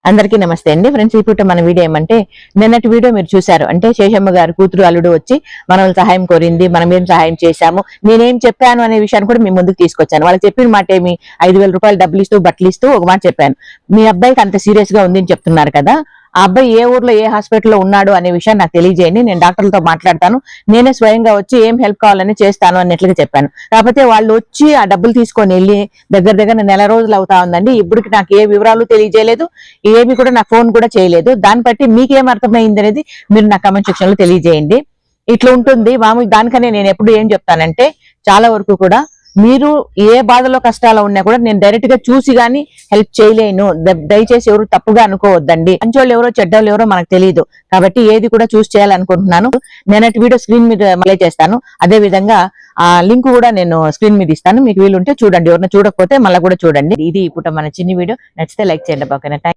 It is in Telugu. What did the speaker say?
అందరికీ నమస్తే అండి ఫ్రెండ్స్. ఇప్పుడు మన వీడియో ఏమంటే నిన్నటి వీడియో మీరు చూశారు. అంటే శేషమ్మ గారు కూతురు అల్లుడు వచ్చి మనల్ని సహాయం కోరింది, మనం ఏం సహాయం చేశాము, నేనేం చెప్పాను అనే విషయాన్ని కూడా మీ ముందుకు తీసుకొచ్చాను. వాళ్ళకి చెప్పిన మాట ఏమి, 5,000 రూపాయలు డబ్బులు ఇస్తూ బట్టలు ఇస్తూ ఒక మాట చెప్పాను. మీ అబ్బాయికి అంత సీరియస్ గా ఉంది అని చెప్తున్నారు కదా, ఆ అబ్బాయి ఏ ఊర్లో ఏ హాస్పిటల్లో ఉన్నాడు అనే విషయాన్ని నాకు తెలియజేయండి, నేను డాక్టర్లతో మాట్లాడతాను, నేనే స్వయంగా వచ్చి ఏం హెల్ప్ కావాలని చేస్తాను అన్నట్లుగా చెప్పాను. కాకపోతే వాళ్ళు వచ్చి ఆ డబ్బులు తీసుకొని వెళ్ళి దగ్గర నెల రోజులు అవుతా ఉందండి. ఇప్పటికి నాకు ఏ వివరాలు తెలియజేయలేదు, ఏమి కూడా నాకు ఫోన్ కూడా చేయలేదు. దాన్ని బట్టి మీకేం అర్థమైంది అనేది మీరు నా కమెంట్ సెక్షన్ లో తెలియజేయండి. ఇట్లా ఉంటుంది మామూలు. దానికనే నేను ఎప్పుడు ఏం చెప్తానంటే, చాలా వరకు కూడా మీరు ఏ బాధలో కష్టాలు ఉన్నా కూడా నేను డైరెక్ట్ గా చూసి గానీ హెల్ప్ చేయలేను. దయచేసి ఎవరు తప్పుగా అనుకోవద్దండి. మంచోళ్ళు ఎవరో చెడ్డోళ్ళు ఎవరో మనకు తెలియదు, కాబట్టి ఏది కూడా చూసి చేయాలనుకుంటున్నాను. నేనటి వీడియో స్క్రీన్ మీద ప్లే చేస్తాను. అదే విధంగా ఆ లింక్ కూడా నేను స్క్రీన్ మీద ఇస్తాను, మీకు వీలుంటే చూడండి. ఎవరైనా చూడకపోతే మళ్ళీ కూడా చూడండి. ఇది ఇప్పుడు మన చిన్న వీడియో నచ్చితే లైక్ చేయండి. ఓకేనా?